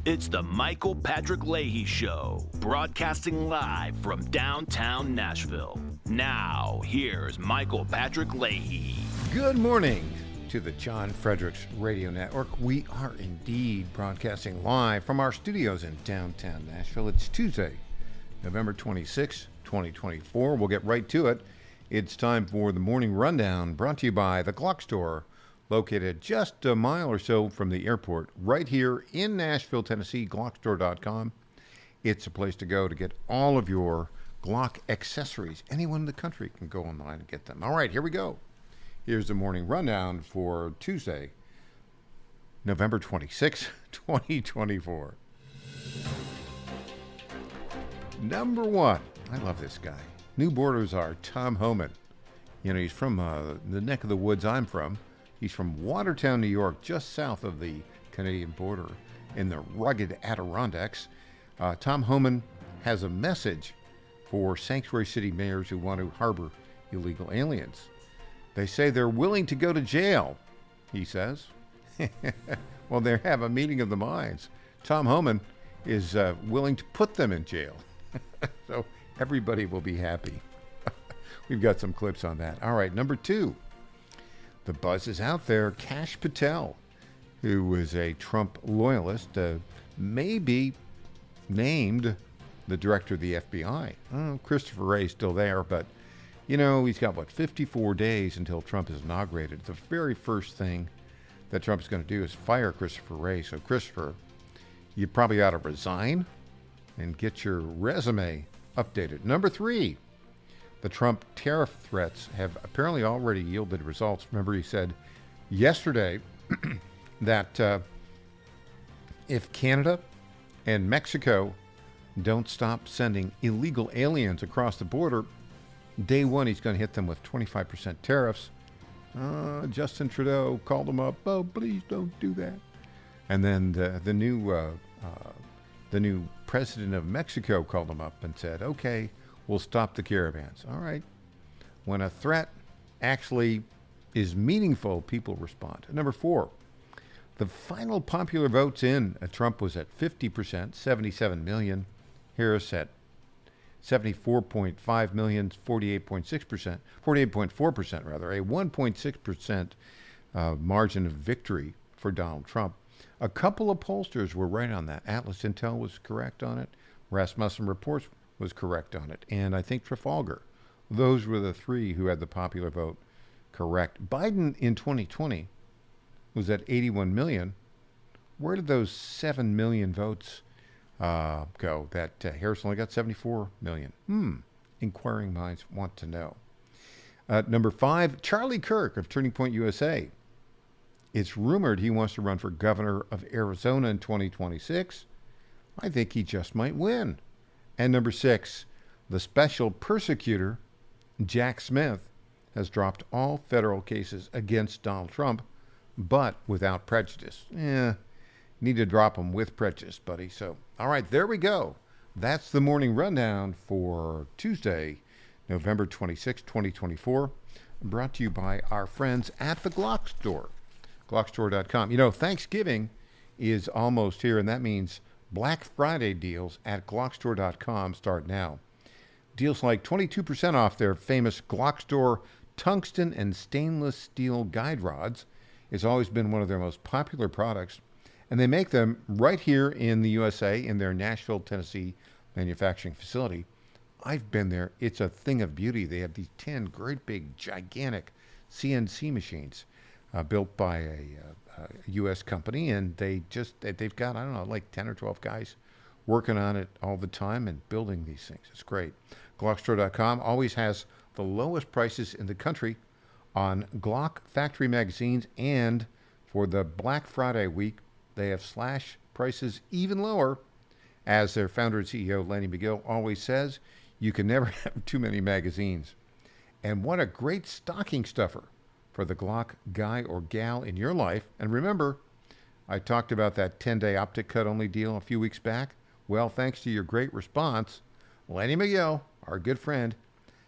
It's the Michael Patrick Leahy Show, broadcasting live from downtown Nashville. Now, here's Michael Patrick Leahy. Good morning to the John Fredericks Radio Network. We are indeed broadcasting live from our studios in downtown Nashville. It's Tuesday, November 26, 2024. We'll get right to it. It's time for the Morning Rundown, brought to you by the Glock Store, located just a mile or so from the airport, right here in Nashville, Tennessee, glockstore.com. It's a place to go to get all of your Glock accessories. Anyone in the country can go online and get them. All right, here we go. Here's the Morning Rundown for Tuesday, November 26, 2024. Number one, I love this guy. New border czar Tom Homan. You know, he's from the neck of the woods I'm from. He's from Watertown, New York, just south of the Canadian border in the rugged Adirondacks. Tom Homan has a message for sanctuary city mayors who want to harbor illegal aliens. They say they're willing to go to jail, he says. Well, they have a meeting of the minds. Tom Homan is willing to put them in jail. So everybody will be happy. We've got some clips on that. All right, number two. The buzz is out there. Kash Patel, who is a Trump loyalist, may be named the director of the FBI. Christopher Wray's still there, but, you know, he's got, 54 days until Trump is inaugurated. The very first thing that Trump's going to do is fire Christopher Wray. So, Christopher, you probably ought to resign and get your resume updated. Number three. The Trump tariff threats have apparently already yielded results. Remember, he said yesterday that if Canada and Mexico don't stop sending illegal aliens across the border, day one, he's going to hit them with 25% tariffs. Justin Trudeau called him up. Oh, please don't do that. And then the new president of Mexico called him up and said, okay, we'll stop the caravans. All right. When a threat actually is meaningful, people respond. Number four, the final popular votes in, Trump was at 50%, 77 million. Harris at 74.5 million, 48.6%, 48.4% rather, a 1.6% margin of victory for Donald Trump. A couple of pollsters were right on that. Atlas Intel was correct on it. Rasmussen Reports was correct on it. And I think Trafalgar. Those were the three who had the popular vote correct. Biden in 2020 was at 81 million. Where did those 7 million votes go? That Harris only got 74 million. Inquiring minds want to know. Number five, Charlie Kirk of Turning Point USA. It's rumored he wants to run for governor of Arizona in 2026. I think he just might win. And number six, the special persecutor, Jack Smith, has dropped all federal cases against Donald Trump, but without prejudice. Need to drop them with prejudice, buddy. So, all right, there we go. That's the morning rundown for Tuesday, November 26, 2024, brought to you by our friends at the Glock Store, glockstore.com. You know, Thanksgiving is almost here, and that means Black Friday deals at glockstore.com start now. Deals like 22% off their famous Glock Store tungsten and stainless steel guide rods. It's always been one of their most popular products. And they make them right here in the USA in their Nashville, Tennessee manufacturing facility. I've been there. It's a thing of beauty. They have these 10 great big gigantic CNC machines built by a U.S. company, and they've got, I don't know, like 10 or 12 guys working on it all the time and building these things. It's great. Glockstore.com always has the lowest prices in the country on Glock factory magazines, and for the Black Friday week, they have slash prices even lower. As their founder and CEO, Lenny McGill, always says, you can never have too many magazines. And what a great stocking stuffer for the Glock guy or gal in your life. And remember, I talked about that 10-day optic cut only deal a few weeks back. Well, thanks to your great response, Lenny McGill, our good friend,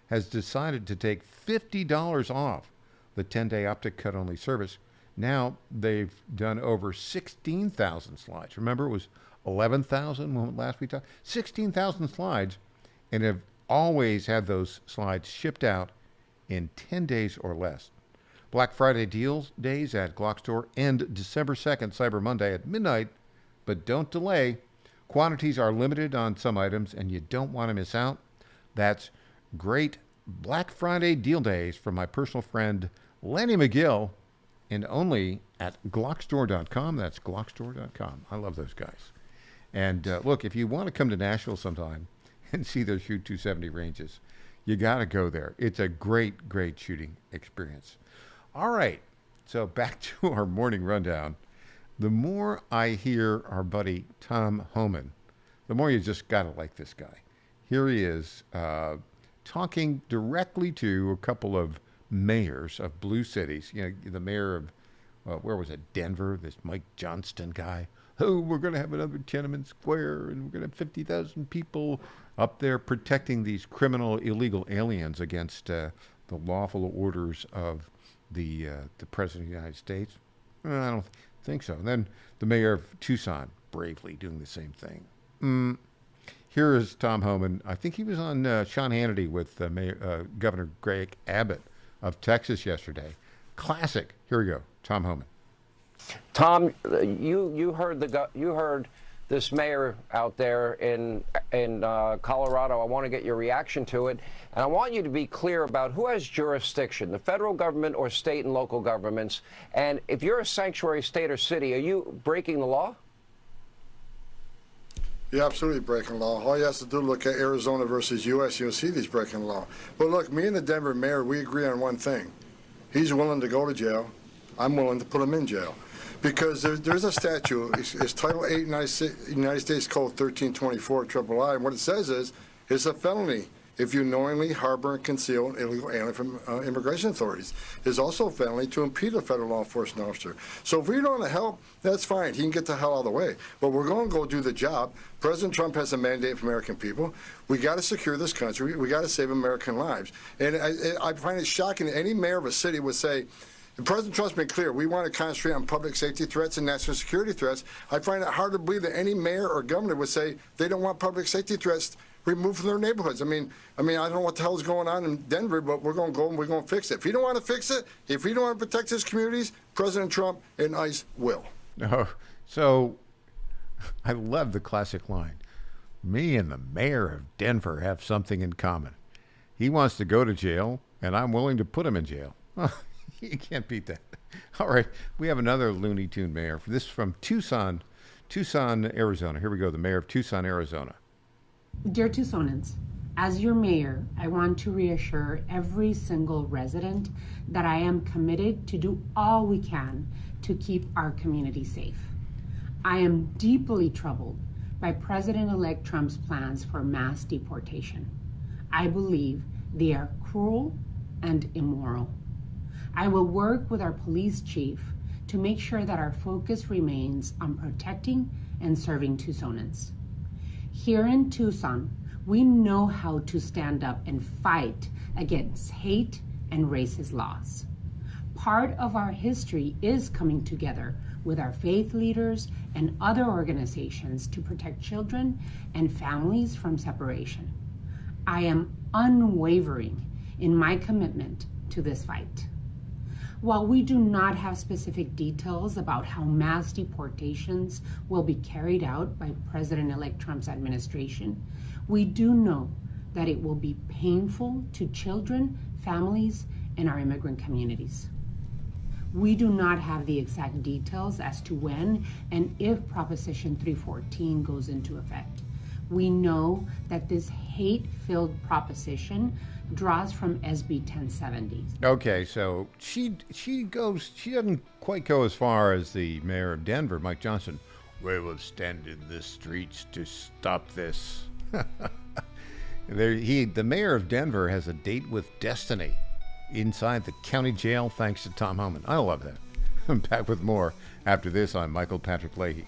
has decided to take $50 off the 10-day optic cut only service. Now they've done over 16,000 slides. Remember, it was 11,000 when last we talked. 16,000 slides, and have always had those slides shipped out in 10 days or less. Black Friday deals days at Glock Store end December 2nd, Cyber Monday at midnight, but don't delay. Quantities are limited on some items, and you don't want to miss out. That's great Black Friday deal days from my personal friend Lenny McGill, and only at glockstore.com. That's glockstore.com. I love those guys. And look, if you want to come to Nashville sometime and see their Shoot 270 ranges, you got to go there. It's a great, great shooting experience. All right, so back to our morning rundown. The more I hear our buddy Tom Homan, the more you just got to like this guy. Here he is talking directly to a couple of mayors of blue cities. You know, the mayor of, where was it, Denver, this Mike Johnston guy. Oh, we're going to have another Tiananmen Square, and we're going to have 50,000 people up there protecting these criminal, illegal aliens against the lawful orders of the President of the United States. I don't think so. And then the mayor of Tucson bravely doing the same thing. Here is Tom Homan. I think he was on Sean Hannity with Governor Greg Abbott of Texas yesterday. Classic. Here we go. Tom Homan. Tom, you heard this mayor out there in Colorado. I want to get your reaction to it, and I want you to be clear about who has jurisdiction, the federal government or state and local governments. And if you're a sanctuary state or city, are you breaking the law? You're absolutely breaking law. All you have to do is look at Arizona versus U.S. You'll see these breaking law. But look, me and the Denver mayor, we agree on one thing. He's willing to go to jail. I'm willing to put him in jail. Because there's a statute, it's Title 8 United States Code 1324 III, and what it says is, it's a felony if you knowingly harbor and conceal an illegal alien from immigration authorities. It's also a felony to impede a federal law enforcement officer. So if we don't want to help, that's fine. He can get the hell out of the way. But we're going to go do the job. President Trump has a mandate for American people. We got to secure this country. We got to save American lives. And I find it shocking that any mayor of a city would say, President Trump's been clear. We want to concentrate on public safety threats and national security threats. I find it hard to believe that any mayor or governor would say they don't want public safety threats removed from their neighborhoods. I mean, I don't know what the hell is going on in Denver, but we're going to go and we're going to fix it. If you don't want to fix it, if you don't want to protect his communities, President Trump and ICE will. Oh, so I love the classic line. Me and the mayor of Denver have something in common. He wants to go to jail, and I'm willing to put him in jail. You can't beat that. All right, we have another Looney Tune mayor. This is from Tucson, Arizona. Here we go, the mayor of Tucson, Arizona. Dear Tucsonans, as your mayor, I want to reassure every single resident that I am committed to do all we can to keep our community safe. I am deeply troubled by President-elect Trump's plans for mass deportation. I believe they are cruel and immoral. I will work with our police chief to make sure that our focus remains on protecting and serving Tucsonans. Here in Tucson, we know how to stand up and fight against hate and racist laws. Part of our history is coming together with our faith leaders and other organizations to protect children and families from separation. I am unwavering in my commitment to this fight. While we do not have specific details about how mass deportations will be carried out by President-elect Trump's administration, we do know that it will be painful to children, families, and our immigrant communities. We do not have the exact details as to when and if Proposition 314 goes into effect. We know that this hate-filled proposition draws from SB 1070. Okay, so she doesn't quite go as far as the mayor of Denver, Mike Johnson. We will stand in the streets to stop this. The mayor of Denver has a date with destiny inside the county jail thanks to Tom Homan. I love that. I'm back with more after this. I'm Michael Patrick Leahy.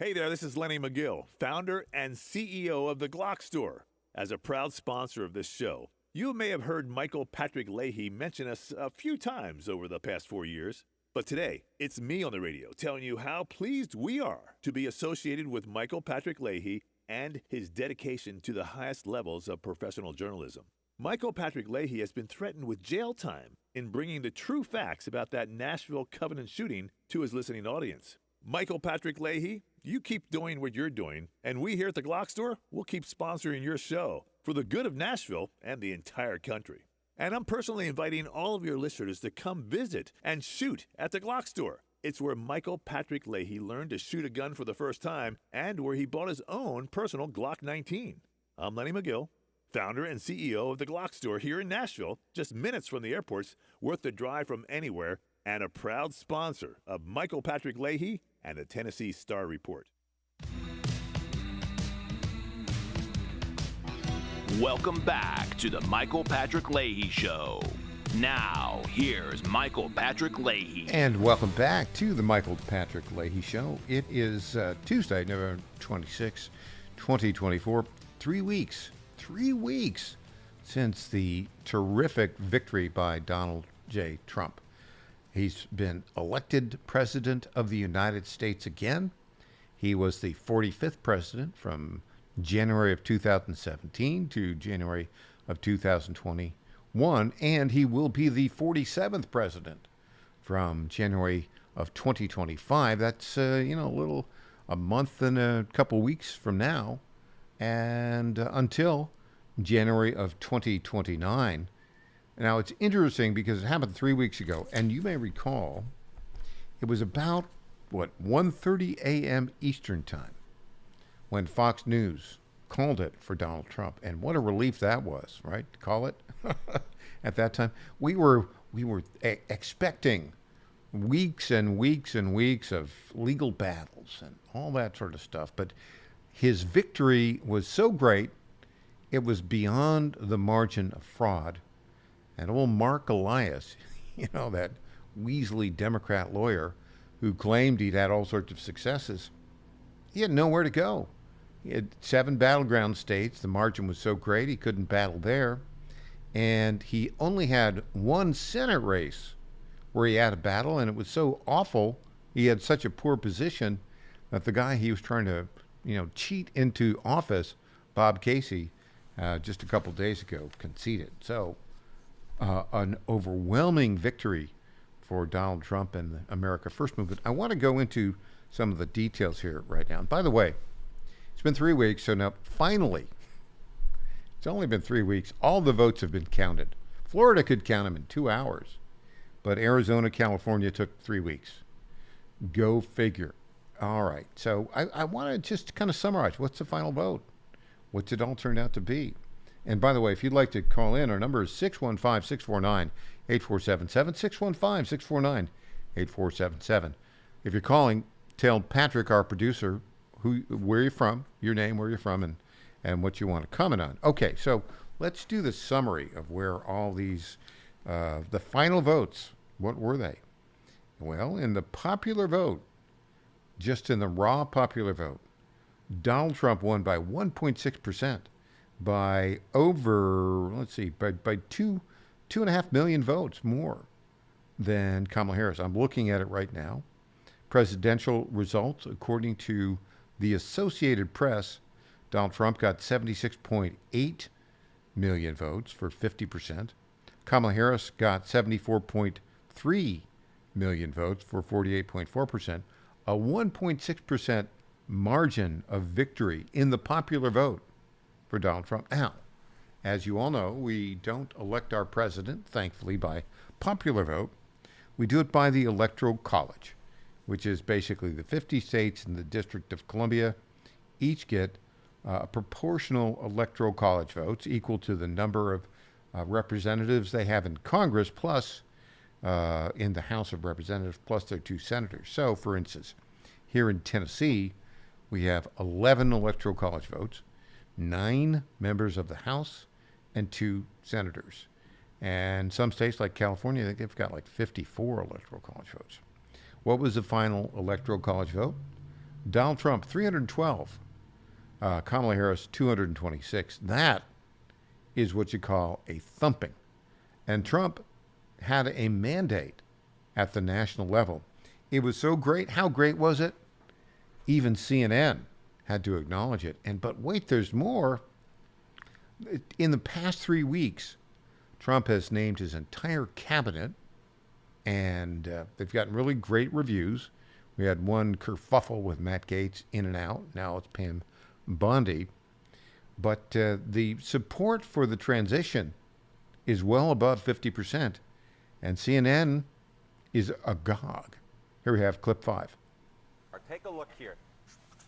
Hey there, this is Lenny McGill, founder and CEO of the Glock Store. As a proud sponsor of this show, you may have heard Michael Patrick Leahy mention us a few times over the past 4 years. But today, it's me on the radio telling you how pleased we are to be associated with Michael Patrick Leahy and his dedication to the highest levels of professional journalism. Michael Patrick Leahy has been threatened with jail time in bringing the true facts about that Nashville Covenant shooting to his listening audience. Michael Patrick Leahy, you keep doing what you're doing, and we here at the Glock Store will keep sponsoring your show for the good of Nashville and the entire country. And I'm personally inviting all of your listeners to come visit and shoot at the Glock Store. It's where Michael Patrick Leahy learned to shoot a gun for the first time and where he bought his own personal Glock 19. I'm Lenny McGill, founder and CEO of the Glock Store here in Nashville, just minutes from the airports, worth the drive from anywhere, and a proud sponsor of Michael Patrick Leahy and the Tennessee Star Report. Welcome back to the Michael Patrick Leahy Show. Now, here's Michael Patrick Leahy. And welcome back to the Michael Patrick Leahy Show. It is Tuesday, November 26, 2024. 3 weeks since the terrific victory by Donald J. Trump. He's been elected president of the United States again. He was the 45th president from January of 2017 to January of 2021, and he will be the 47th president from January of 2025. That's a month and a couple weeks from now, and until January of 2029. Now, it's interesting because it happened 3 weeks ago, and you may recall it was about, 1:30 a.m. Eastern Time when Fox News called it for Donald Trump. And what a relief that was, right? To call it at that time. We were expecting weeks and weeks and weeks of legal battles and all that sort of stuff. But his victory was so great, it was beyond the margin of fraud. And old Mark Elias, that Weasley Democrat lawyer who claimed he'd had all sorts of successes, he had nowhere to go. He had 7 battleground states. The margin was so great he couldn't battle there. And he only had 1 Senate race where he had a battle, and it was so awful, he had such a poor position that the guy he was trying to, cheat into office, Bob Casey, just a couple days ago, conceded. So an overwhelming victory for Donald Trump and the America First movement. I want to go into some of the details here right now. And by the way, it's been 3 weeks, so now finally, it's only been 3 weeks, all the votes have been counted. Florida could count them in 2 hours, but Arizona, California took 3 weeks. Go figure. All right, so I want to just kind of summarize. What's the final vote? What's it all turned out to be? And by the way, if you'd like to call in, our number is 615-649-8477, 615-649-8477. If you're calling, tell Patrick, our producer, where you're from, your name, where you're from, and what you want to comment on. Okay, so let's do the summary of where all these, the final votes, what were they? Well, in the popular vote, just in the raw popular vote, Donald Trump won by 1.6%. by over, by 2.5 million votes more than Kamala Harris. I'm looking at it right now. Presidential results, according to the Associated Press, Donald Trump got 76.8 million votes for 50%. Kamala Harris got 74.3 million votes for 48.4%. A 1.6% margin of victory in the popular vote for Donald Trump. Now, as you all know, we don't elect our president, thankfully, by popular vote. We do it by the Electoral College, which is basically the 50 states and the District of Columbia each get proportional Electoral College votes equal to the number of representatives they have in Congress, plus in the House of Representatives, plus their 2 senators. So, for instance, here in Tennessee, we have 11 Electoral College votes, 9 members of the House, and 2 senators. And some states like California, I think they've got like 54 Electoral College votes. What was the final Electoral College vote? Donald Trump, 312. Kamala Harris, 226. That is what you call a thumping. And Trump had a mandate at the national level. It was so great. How great was it? Even CNN had to acknowledge it. But wait, there's more. In the past 3 weeks, Trump has named his entire cabinet, and they've gotten really great reviews. We had one kerfuffle with Matt Gaetz in and out. Now it's Pam Bondi. But the support for the transition is well above 50%. And CNN is agog. Here we have clip 5. Take a look here.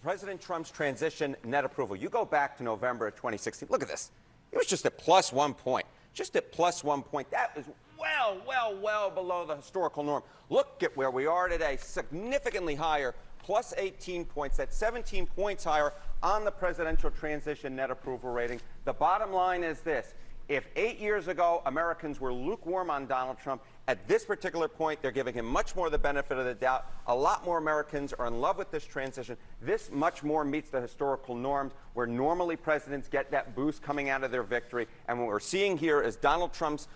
President Trump's transition net approval. You go back to November of 2016. Look at this. It was just at plus 1 point. Just at plus 1 point. That is well below the historical norm. Look at where we are today. Significantly higher. Plus 18 points. That's 17 points higher on the presidential transition net approval rating. The bottom line is this. If 8 years ago Americans were lukewarm on Donald Trump, at this particular point, they're giving him much more the benefit of the doubt. A lot more Americans are in love with this transition. This much more meets the historical norms where normally presidents get that boost coming out of their victory. And what we're seeing here is Donald Trump's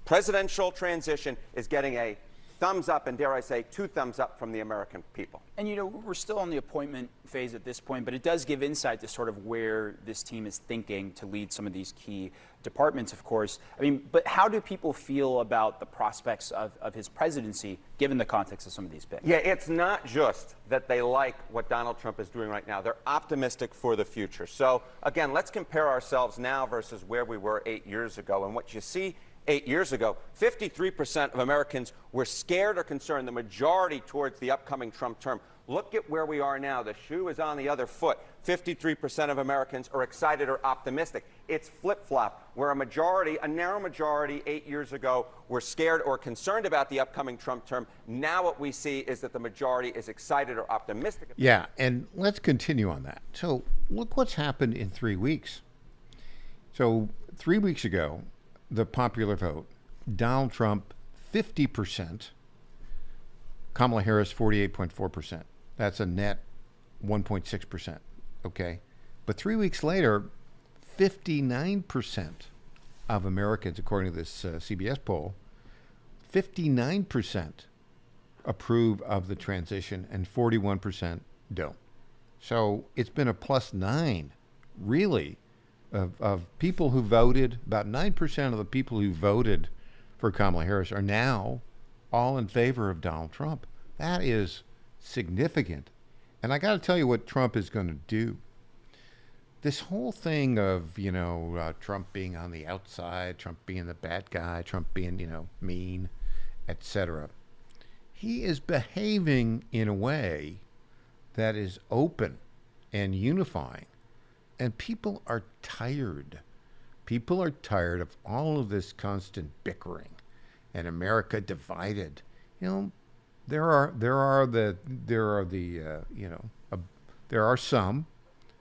presidential transition is getting a thumbs up, and dare I say, 2 thumbs up from the American people. And, you know, we're still on the appointment phase at this point, but it does give insight to sort of where this team is thinking to lead some of these key departments, of course. I mean, but how do people feel about the prospects of his presidency, given the context of some of these picks? Yeah, it's not just that they like what Donald Trump is doing right now. They're optimistic for the future. So, again, let's compare ourselves now versus where we were 8 years ago. And what you see 8 years ago, 53% of Americans were scared or concerned, the majority towards the upcoming Trump term. Look at where we are now. The shoe is on the other foot. 53% of Americans are excited or optimistic. It's flip-flop, where a narrow majority 8 years ago were scared or concerned about the upcoming Trump term. Now what we see is that the majority is excited or optimistic. Yeah, and let's continue on that. So look what's happened in 3 weeks. So 3 weeks ago, the popular vote, Donald Trump, 50%, Kamala Harris, 48.4%. That's a net 1.6%, okay? But 3 weeks later, 59% of Americans, according to this CBS poll, 59% approve of the transition and 41% don't. So it's been a +9, really, of people who voted. About 9% of the people who voted for Kamala Harris are now all in favor of Donald Trump. That is significant. And I got to tell you what Trump is going to do. This whole thing of, Trump being on the outside, Trump being the bad guy, Trump being, mean, etc. He is behaving in a way that is open and unifying. And people are tired. People are tired of all of this constant bickering and America divided. There are some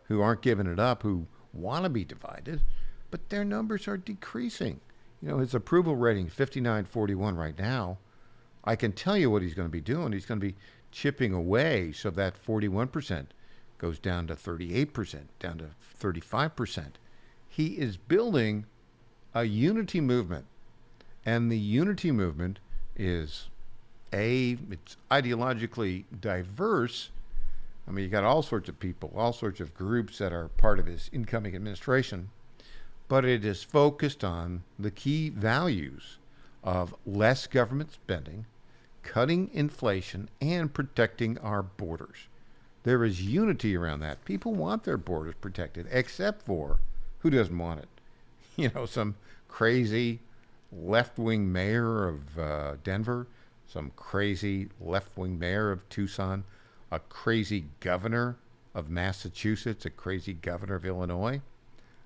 who aren't giving it up, who want to be divided, but their numbers are decreasing. His approval rating, 59-41 right now. I can tell you what he's going to be doing. He's going to be chipping away so that 41% goes down to 38%, down to 35%. He is building a unity movement. And the unity movement is, it's ideologically diverse. I mean, you got all sorts of people, all sorts of groups that are part of his incoming administration. But it is focused on the key values of less government spending, cutting inflation, and protecting our borders. There is unity around that. People want their borders protected, except for, who doesn't want it? Some crazy left-wing mayor of Denver, some crazy left-wing mayor of Tucson, a crazy governor of Massachusetts, a crazy governor of Illinois.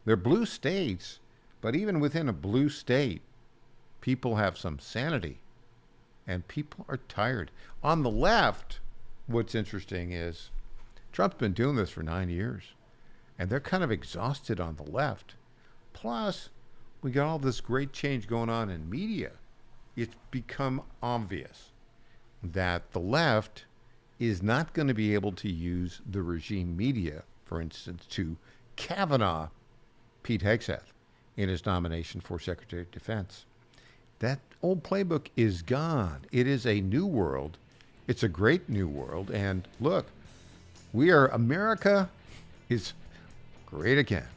They're blue states, but even within a blue state, people have some sanity, and people are tired. On the left, what's interesting is Trump's been doing this for 9 years, and they're kind of exhausted on the left. Plus, we got all this great change going on in media. It's become obvious that the left is not going to be able to use the regime media, for instance, to Kavanaugh Pete Hegseth in his nomination for Secretary of Defense. That old playbook is gone. It is a new world. It's a great new world. And look, America is great again.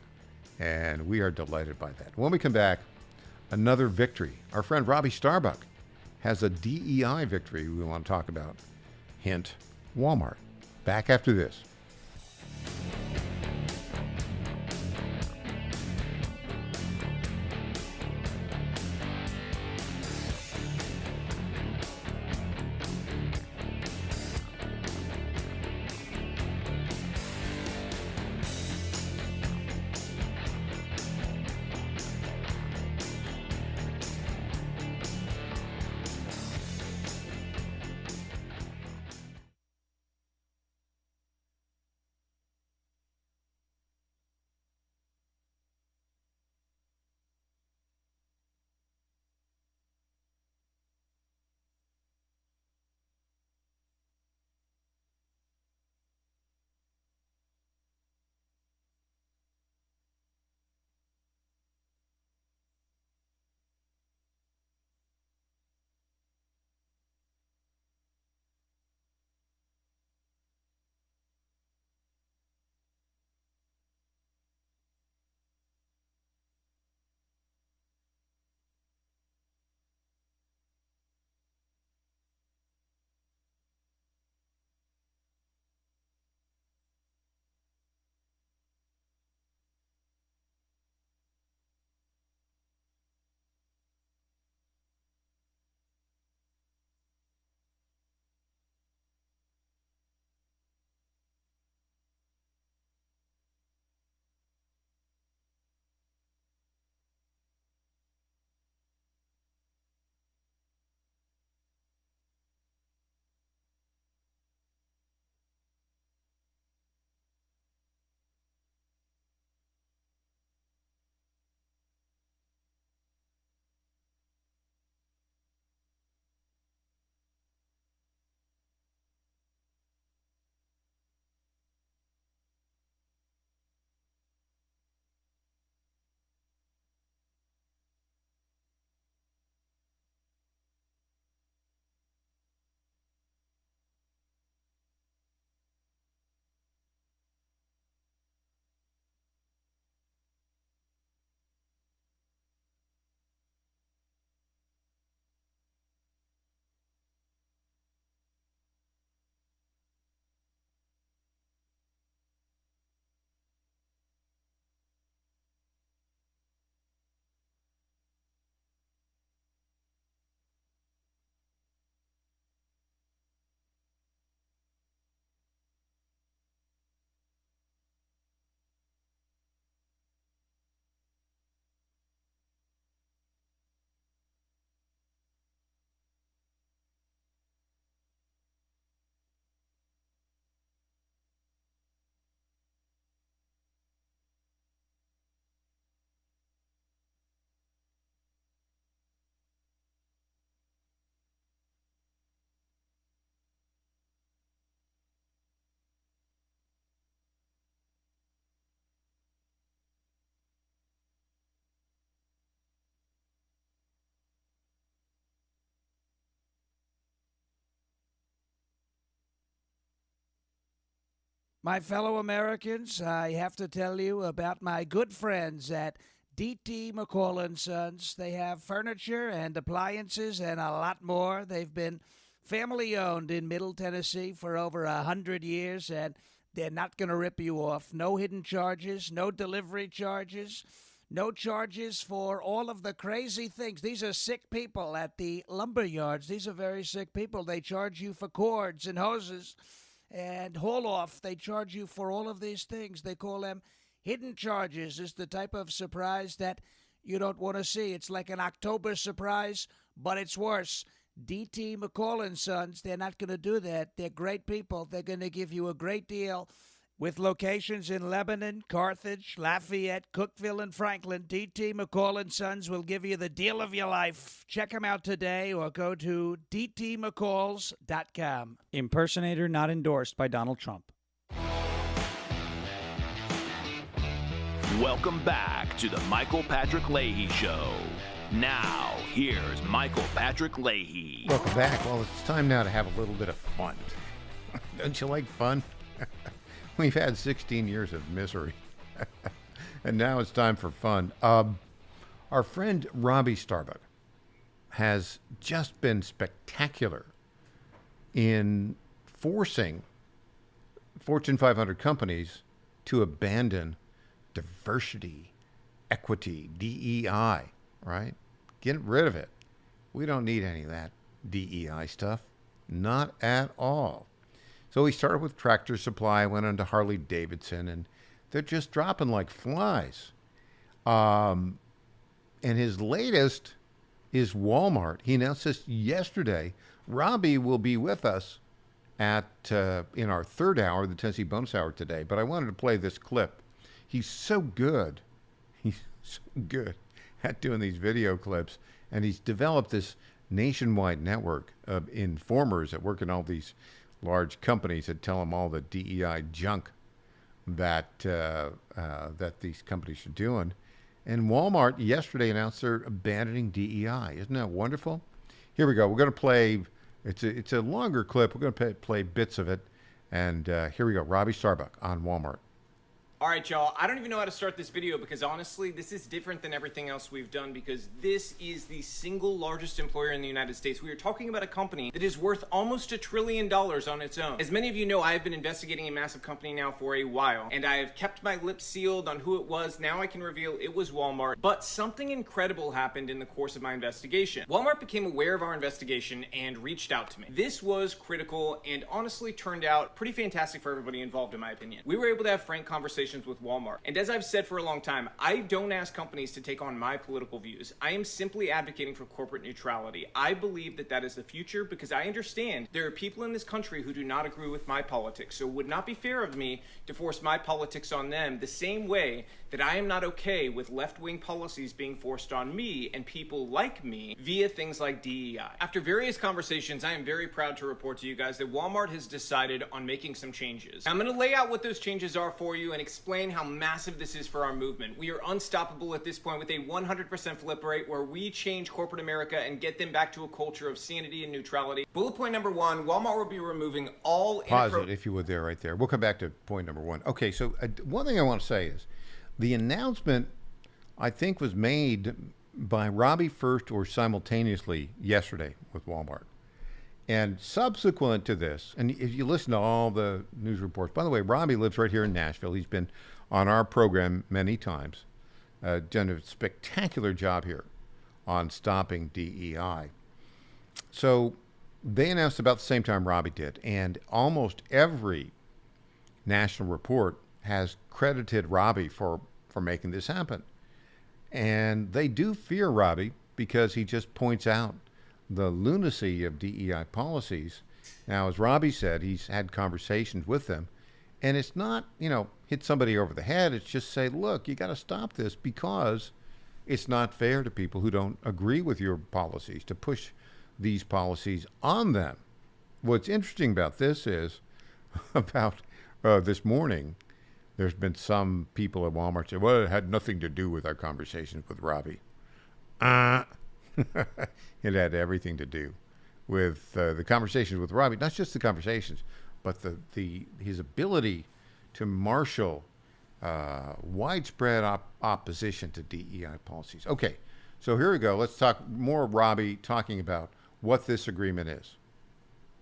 And we are delighted by that. When we come back, another victory. Our friend Robbie Starbuck has a DEI victory we want to talk about. Hint, Walmart. Back after this. My fellow Americans, I have to tell you about my good friends at D.T. McCall and Sons. They have furniture and appliances and a lot more. They've been family owned in Middle Tennessee for over 100 years, and they're not going to rip you off. No hidden charges, no delivery charges, no charges for all of the crazy things. These are sick people at the lumber yards. These are very sick people. They charge you for cords and hoses and haul off. They charge you for all of these things. They call them hidden charges. It's the type of surprise that you don't want to see. It's like an October surprise, but it's worse. D.T. McCall and Sons, they're not going to do that. They're great people. They're going to give you a great deal With locations in Lebanon, Carthage, Lafayette, Cookeville, and Franklin, D.T. McCall & Sons will give you the deal of your life. Check them out today or go to dtmccalls.com. Impersonator not endorsed by Donald Trump. Welcome back to the Michael Patrick Leahy Show. Now, here's Michael Patrick Leahy. Welcome back. Well, it's time now to have a little bit of fun. Don't you like fun? We've had 16 years of misery. And now it's time for fun. Our friend Robbie Starbuck has just been spectacular in forcing Fortune 500 companies to abandon diversity, equity, DEI, right? Get rid of it. We don't need any of that DEI stuff. Not at all. So he started with Tractor Supply, went on to Harley Davidson, and they're just dropping like flies. And his latest is Walmart. He announced this yesterday. Robbie will be with us at in our third hour, the Tennessee Bonus Hour today. But I wanted to play this clip. He's so good. He's so good at doing these video clips. And he's developed this nationwide network of informers that work in all these large companies that tell him all the DEI junk that that these companies are doing. And Walmart yesterday announced they're abandoning DEI. Isn't that wonderful? Here we go. We're going to play. It's a longer clip. We're going to play bits of it. And here we go. Robbie Starbuck on Walmart. All right, y'all, I don't even know how to start this video because honestly, this is different than everything else we've done because this is the single largest employer in the United States. We are talking about a company that is worth almost $1 trillion on its own. As many of you know, I have been investigating a massive company now for a while, and I have kept my lips sealed on who it was. Now I can reveal it was Walmart, but something incredible happened in the course of my investigation. Walmart became aware of our investigation and reached out to me. This was critical and honestly turned out pretty fantastic for everybody involved, in my opinion. We were able to have frank conversations with Walmart. And as I've said for a long time, I don't ask companies to take on my political views. I am simply advocating for corporate neutrality. I believe that that is the future because I understand there are people in this country who do not agree with my politics. So it would not be fair of me to force my politics on them the same way that I am not okay with left-wing policies being forced on me and people like me via things like DEI. After various conversations, I am very proud to report to you guys that Walmart has decided on making some changes. I'm going to lay out what those changes are for you and explain how massive this is for our movement. We are unstoppable at this point with a 100% flip rate where we change corporate America and get them back to a culture of sanity and neutrality. Bullet point number 1, Walmart will be removing all... Pause it, if you would, there, right there. We'll come back to point number 1. Okay, so one thing I want to say is the announcement, I think, was made by Robbie first or simultaneously yesterday with Walmart. And subsequent to this, and if you listen to all the news reports, by the way, Robbie lives right here in Nashville. He's been on our program many times, done a spectacular job here on stopping DEI. So they announced about the same time Robbie did, and almost every national report has credited Robbie for making this happen. And they do fear Robbie because he just points out the lunacy of DEI policies. Now, as Robbie said, he's had conversations with them, and it's not, hit somebody over the head. It's just say, look, you got to stop this because it's not fair to people who don't agree with your policies to push these policies on them. What's interesting about this is about this morning, there's been some people at Walmart say, well, it had nothing to do with our conversations with Robbie. It had everything to do with the conversations with Robbie, not just the conversations, but his ability to marshal widespread opposition to DEI policies. Okay, so here we go. Let's talk more Robbie talking about what this agreement is.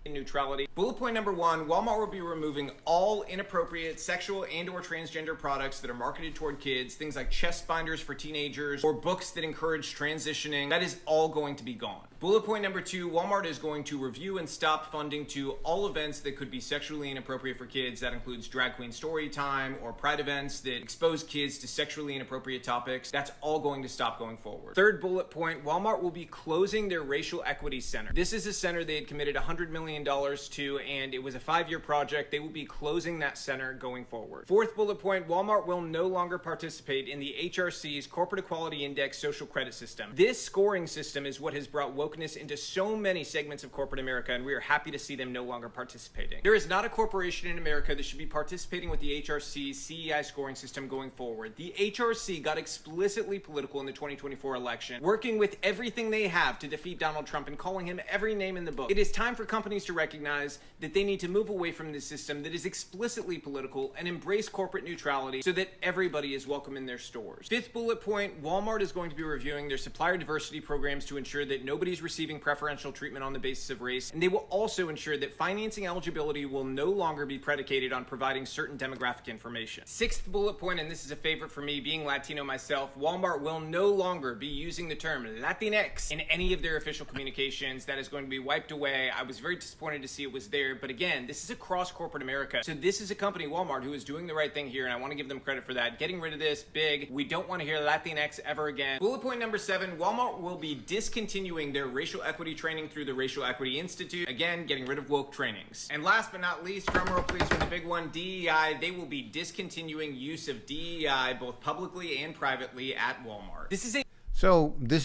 Neutrality. Bullet point number 1, Walmart will be removing all inappropriate sexual and or transgender products that are marketed toward kids, things like chest binders for teenagers or books that encourage transitioning. That is all going to be gone. Bullet point number 2, Walmart is going to review and stop funding to all events that could be sexually inappropriate for kids. That includes drag queen story time or pride events that expose kids to sexually inappropriate topics. That's all going to stop going forward. Third bullet point, Walmart will be closing their Racial Equity Center. This is a center they had committed $100 million to, and it was a 5-year project. They will be closing that center going forward. Fourth bullet point, Walmart will no longer participate in the HRC's Corporate Equality Index social credit system. This scoring system is what has brought wokeness into so many segments of corporate America, and we are happy to see them no longer participating. There is not a corporation in America that should be participating with the HRC's CEI scoring system going forward. The HRC got explicitly political in the 2024 election, working with everything they have to defeat Donald Trump and calling him every name in the book. It is time for companies to recognize that they need to move away from this system that is explicitly political and embrace corporate neutrality so that everybody is welcome in their stores. Fifth bullet point, Walmart is going to be reviewing their supplier diversity programs to ensure that nobody's receiving preferential treatment on the basis of race, and they will also ensure that financing eligibility will no longer be predicated on providing certain demographic information. Sixth bullet point, and this is a favorite for me, being Latino myself, Walmart will no longer be using the term Latinx in any of their official communications. That is going to be wiped away. I was very disappointed to see it was there, but again, this is across corporate America. So this is a company, Walmart, who is doing the right thing here, and I want to give them credit for that. Getting rid of this, big. We don't want to hear Latinx ever again. Bullet point number 7, Walmart will be discontinuing their racial equity training through the Racial Equity Institute. Again, getting rid of woke trainings. And last but not least, drumroll please for the big one, DEI. They will be discontinuing use of DEI both publicly and privately at Walmart. This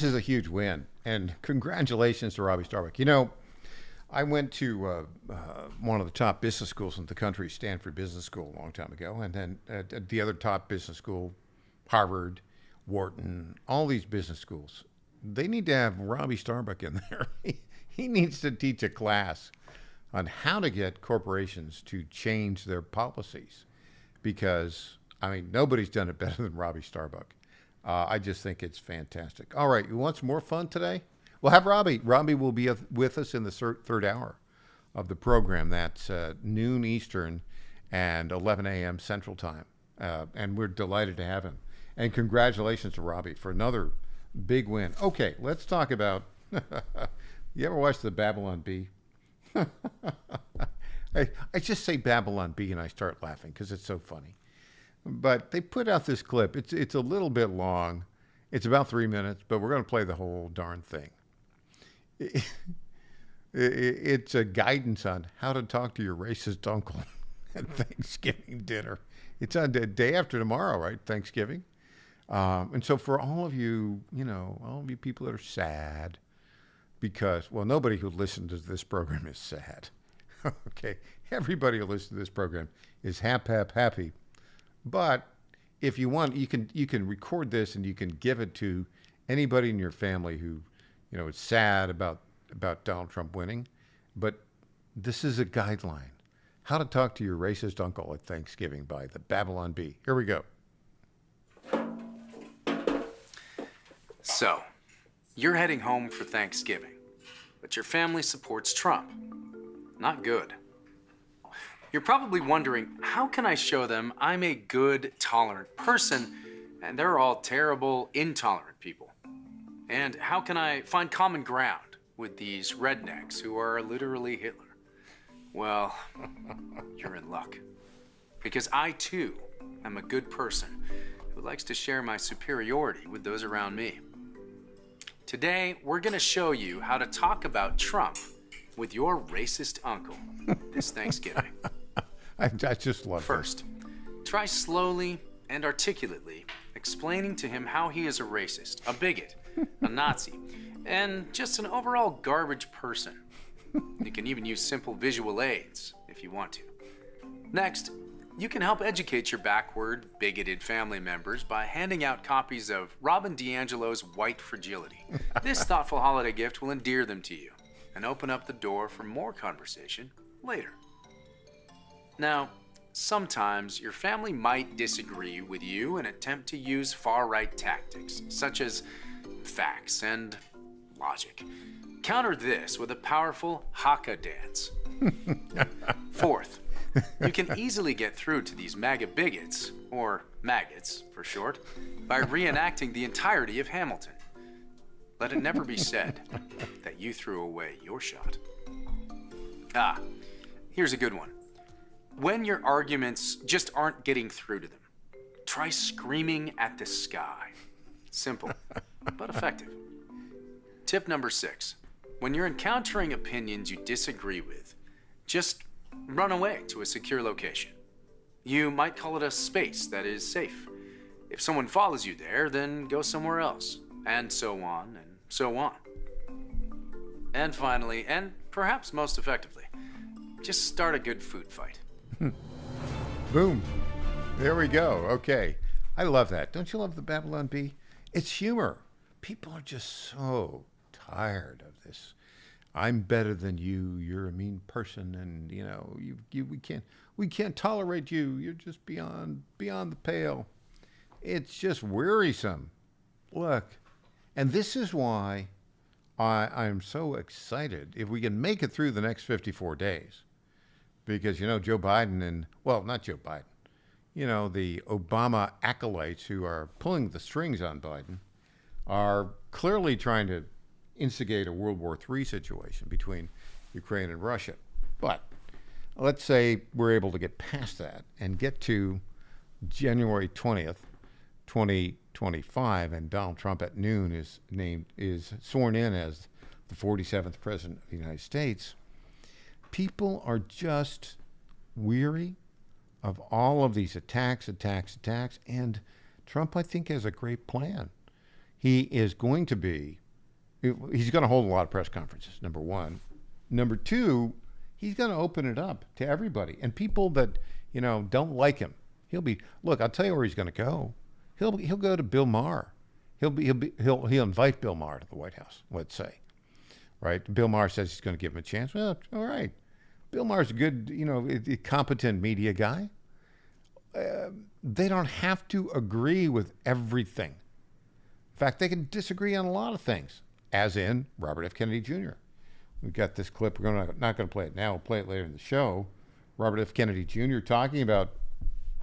is a huge win, and congratulations to Robbie Starbuck. You know, I went to one of the top business schools in the country, Stanford Business School, a long time ago, and then at the other top business school, Harvard, Wharton, all these business schools. They need to have Robbie Starbuck in there. He needs to teach a class on how to get corporations to change their policies, because, I mean, nobody's done it better than Robbie Starbuck. I just think it's fantastic. All right, you want some more fun today? We'll have Robbie. Robbie will be with us in the third hour of the program. That's noon Eastern and 11 a.m. Central Time. And we're delighted to have him. And congratulations to Robbie for another big win. Okay, let's talk about... You ever watch the Babylon Bee? I just say Babylon Bee and I start laughing because it's so funny. But they put out this clip. It's a little bit long. It's about 3 minutes, but we're going to play the whole darn thing. It's a guidance on how to talk to your racist uncle at Thanksgiving dinner. It's on the day after tomorrow, right? Thanksgiving. And so for all of you, all of you people that are sad because, well, nobody who listens to this program is sad. Okay. Everybody who listens to this program is happy. But if you want, you can record this and you can give it to anybody in your family who, is sad about Donald Trump winning. But this is a guideline. How to talk to your racist uncle at Thanksgiving by the Babylon Bee. Here we go. So, you're heading home for Thanksgiving, but your family supports Trump. Not good. You're probably wondering, how can I show them I'm a good, tolerant person, and they're all terrible, intolerant people? And how can I find common ground with these rednecks who are literally Hitler? Well, you're in luck. Because I, too, am a good person who likes to share my superiority with those around me. Today, we're going to show you how to talk about Trump with your racist uncle this Thanksgiving. I just love it. First, try slowly and articulately explaining to him how he is a racist, a bigot, a Nazi, and just an overall garbage person. You can even use simple visual aids if you want to. Next, you can help educate your backward, bigoted family members by handing out copies of Robin DiAngelo's White Fragility. This thoughtful holiday gift will endear them to you and open up the door for more conversation later. Now, sometimes your family might disagree with you and attempt to use far-right tactics, such as facts and logic. Counter this with a powerful haka dance. Fourth, you can easily get through to these MAGA bigots, or maggots for short, by reenacting the entirety of Hamilton. let it never be said that you threw away your shot. Here's a good one. When your arguments just aren't getting through to them, try screaming at the sky. Simple, but effective. Tip number 6. When you're encountering opinions you disagree with, just run away to a secure location. You might call it a space that is safe. If someone follows you there, then go somewhere else, and so on and so on. And finally, and perhaps most effectively, just start a good food fight. Boom. There we go. Okay. I love that. Don't you love the Babylon Bee? It's humor. People are just so tired of this. I'm better than you. You're a mean person, and we can't tolerate you. You're just beyond the pale. It's just wearisome. Look, and this is why I'm so excited if we can make it through the next 54 days. Because, Joe Biden not Joe Biden, the Obama acolytes who are pulling the strings on Biden are clearly trying to instigate a World War III situation between Ukraine and Russia. But let's say we're able to get past that and get to January 20th, 2025, and Donald Trump at noon is sworn in as the 47th president of the United States. People are just weary of all of these attacks, and Trump, I think, has a great plan. He's going to hold a lot of press conferences, number one. Number two, he's going to open it up to everybody. And people that, don't like him, I'll tell you where he's going to go. He'll go to Bill Maher. He'll invite Bill Maher to the White House, let's say. Right? Bill Maher says he's going to give him a chance. Well, all right. Bill Maher's a good, competent media guy. They don't have to agree with everything. In fact, they can disagree on a lot of things, as in Robert F. Kennedy Jr. We've got this clip. We're not going to play it now. We'll play it later in the show. Robert F. Kennedy Jr. talking about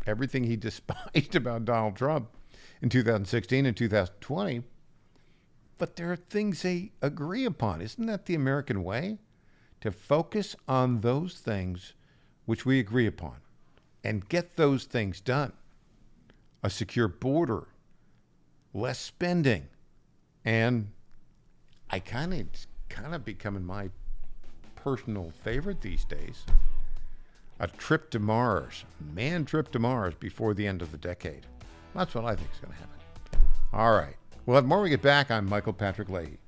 everything he despised about Donald Trump in 2016 and 2020. But there are things they agree upon. Isn't that the American way? To focus on those things which we agree upon and get those things done. A secure border, less spending, and it's kind of becoming my personal favorite these days. A trip to Mars, manned trip to Mars before the end of the decade. That's what I think is going to happen. All right. We'll have more when we get back. I'm Michael Patrick Leahy.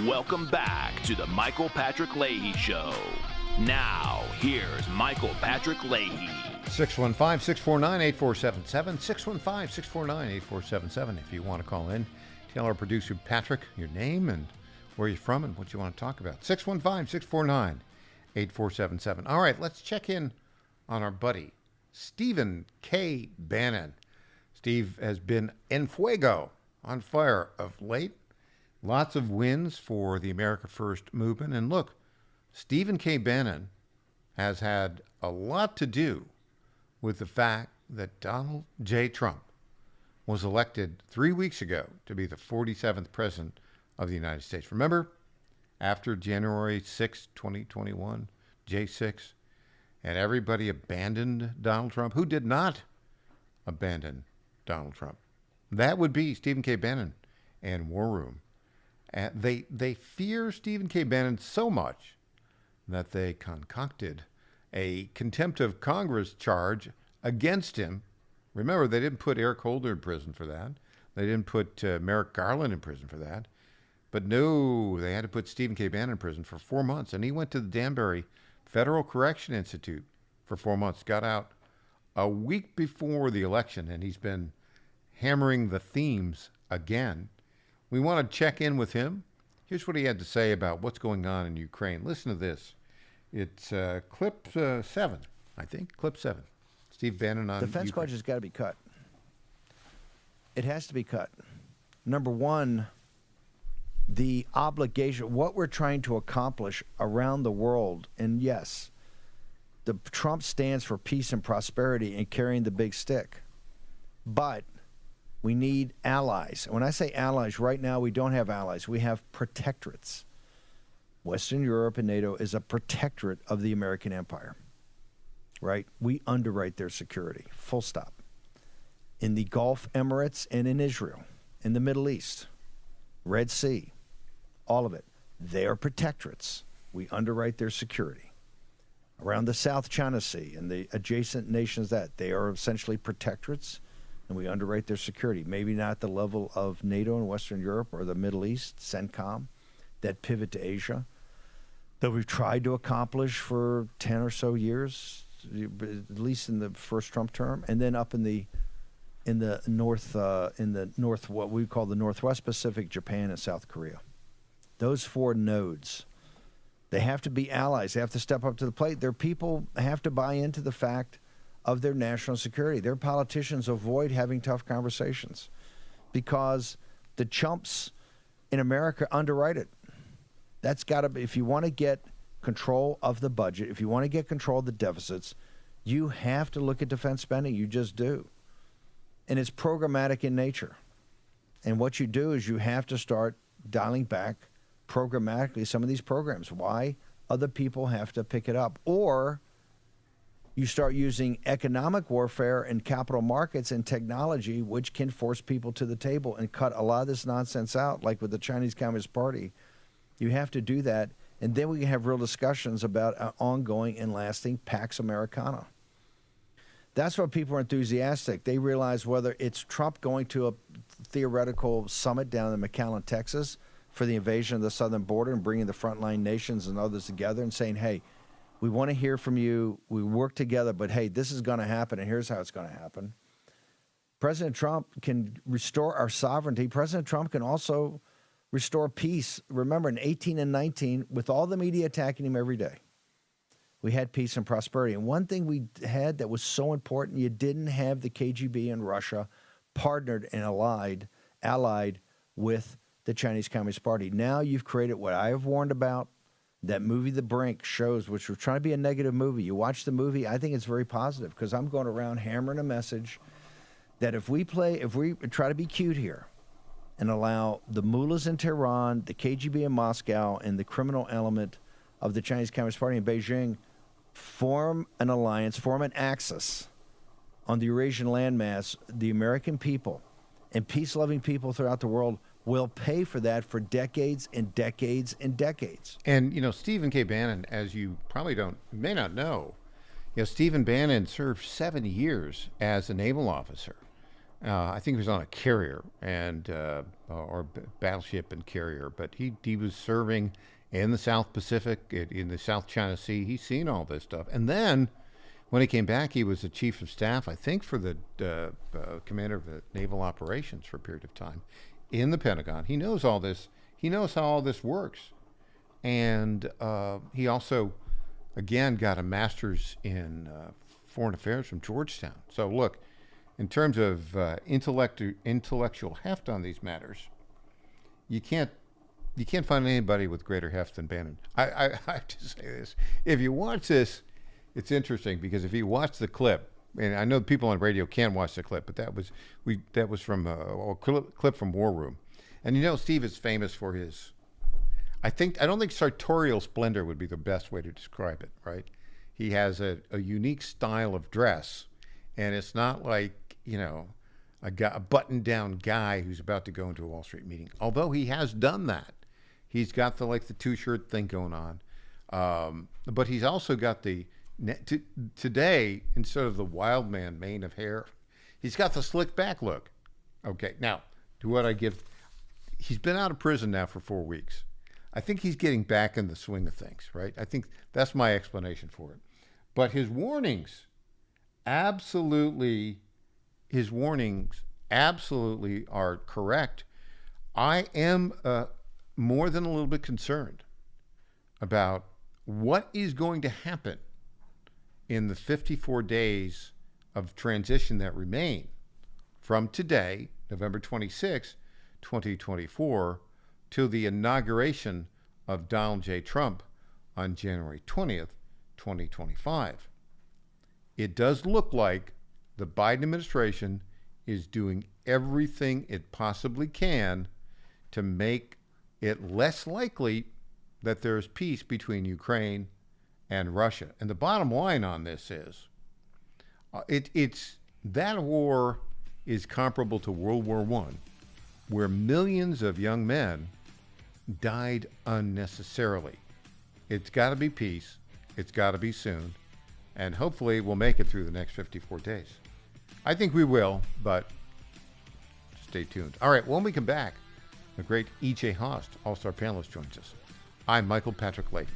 Welcome back to the Michael Patrick Leahy Show. Now, here's Michael Patrick Leahy. 615-649-8477, 615-649-8477. If you want to call in, tell our producer Patrick your name and where you're from and what you want to talk about. 615-649-8477. All right, let's check in on our buddy, Stephen K. Bannon. Steve has been en fuego, on fire of late. Lots of wins for the America First movement. And look, Stephen K. Bannon has had a lot to do with the fact that Donald J. Trump was elected 3 weeks ago to be the 47th president of the United States. Remember, after January 6, 2021, J6, and everybody abandoned Donald Trump. Who did not abandon Donald Trump? That would be Stephen K. Bannon and War Room. And they fear Stephen K. Bannon so much that they concocted a contempt of Congress charge against him. Remember, they didn't put Eric Holder in prison for that. They didn't put Merrick Garland in prison for that. But no, they had to put Stephen K. Bannon in prison for 4 months. And he went to the Danbury Federal Correction Institute for 4 months, got out a week before the election, and he's been hammering the themes again. We want to check in with him. Here's what he had to say about what's going on in Ukraine. Listen to this. It's clip 7, I think. Clip 7. Steve Bannon on defense Ukraine. budget's got to be cut. It has to be cut. Number one, the obligation, what we're trying to accomplish around the world, and yes, Trump stands for peace and prosperity and carrying the big stick. But we need allies. When I say allies, right now we don't have allies. We have protectorates. Western Europe and NATO is a protectorate of the American empire, right? We underwrite their security, full stop. In the Gulf Emirates and in Israel, in the Middle East, Red Sea, all of it, they are protectorates. We underwrite their security. Around the South China Sea and the adjacent nations they are essentially protectorates, and we underwrite their security. Maybe not at the level of NATO and Western Europe or the Middle East, CENTCOM, that pivot to Asia, that we've tried to accomplish for 10 or so years, at least in the first Trump term, and then up in the north, what we call the Northwest Pacific, Japan and South Korea. Those 4 nodes, they have to be allies. They have to step up to the plate. Their people have to buy into the fact of their national security. Their politicians avoid having tough conversations because the chumps in America underwrite it. That's got to be, if you want to get control of the budget, if you want to get control of the deficits, you have to look at defense spending. You just do. And it's programmatic in nature. And what you do is you have to start dialing back programmatically some of these programs. Why? Other people have to pick it up. Or you start using economic warfare and capital markets and technology, which can force people to the table and cut a lot of this nonsense out, like with the Chinese Communist Party. You have to do that, and then we can have real discussions about an ongoing and lasting Pax Americana. That's why people are enthusiastic. They realize whether it's Trump going to a theoretical summit down in McAllen, Texas, for the invasion of the southern border and bringing the frontline nations and others together and saying, hey, we want to hear from you. We work together, but hey, this is going to happen, and here's how it's going to happen. President Trump can restore our sovereignty. President Trump can also restore peace. Remember, in 18 and 19, with all the media attacking him every day, we had peace and prosperity. And one thing we had that was so important, you didn't have the KGB in Russia partnered and allied with the Chinese Communist Party. Now you've created what I have warned about. That movie, The Brink, shows, which was trying to be a negative movie. You watch the movie, I think it's very positive because I'm going around hammering a message that if we try to be cute here and allow the mullahs in Tehran, the KGB in Moscow, and the criminal element of the Chinese Communist Party in Beijing form an alliance, form an axis on the Eurasian landmass, the American people and peace-loving people throughout the world will pay for that for decades and decades and decades. And, Stephen K. Bannon, as you probably may not know, Stephen Bannon served 7 years as a naval officer. I think he was on a carrier and or battleship and carrier, but he was serving in the South Pacific, in the South China Sea. He's seen all this stuff. And then when he came back, he was the chief of staff, I think, for the commander of the naval operations for a period of time in the Pentagon. He knows all this. He knows how all this works. And he also, again, got a master's in foreign affairs from Georgetown. So look, in terms of intellectual heft on these matters, you can't find anybody with greater heft than Bannon. I have to say this. If you watch this, it's interesting because if you watch the clip, and I know people on radio can't watch the clip, but that was from a clip from War Room. And you know, Steve is famous for his, I don't think sartorial splendor would be the best way to describe it, right? He has a unique style of dress, and it's not like, you know, a button-down guy who's about to go into a Wall Street meeting. Although he has done that, he's got the two-shirt thing going on, but he's also got today, instead of the wild man mane of hair, he's got the slick back look. Okay, now to what I give. He's been out of prison now for 4 weeks. I think he's getting back in the swing of things, right? I think that's my explanation for it. But his warnings absolutely are correct. I am more than a little bit concerned about what is going to happen in the 54 days of transition that remain from today, November 26, 2024, to the inauguration of Donald J. Trump on January 20th, 2025. It does look like the Biden administration is doing everything it possibly can to make it less likely that there's peace between Ukraine and Russia. And the bottom line on this is, it's that war is comparable to World War I, where millions of young men died unnecessarily. It's got to be peace. It's got to be soon. And hopefully we'll make it through the next 54 days. I think we will, but stay tuned. All right, when we come back, the great E.J. Haast, All-Star panelist, joins us. I'm Michael Patrick Leahy.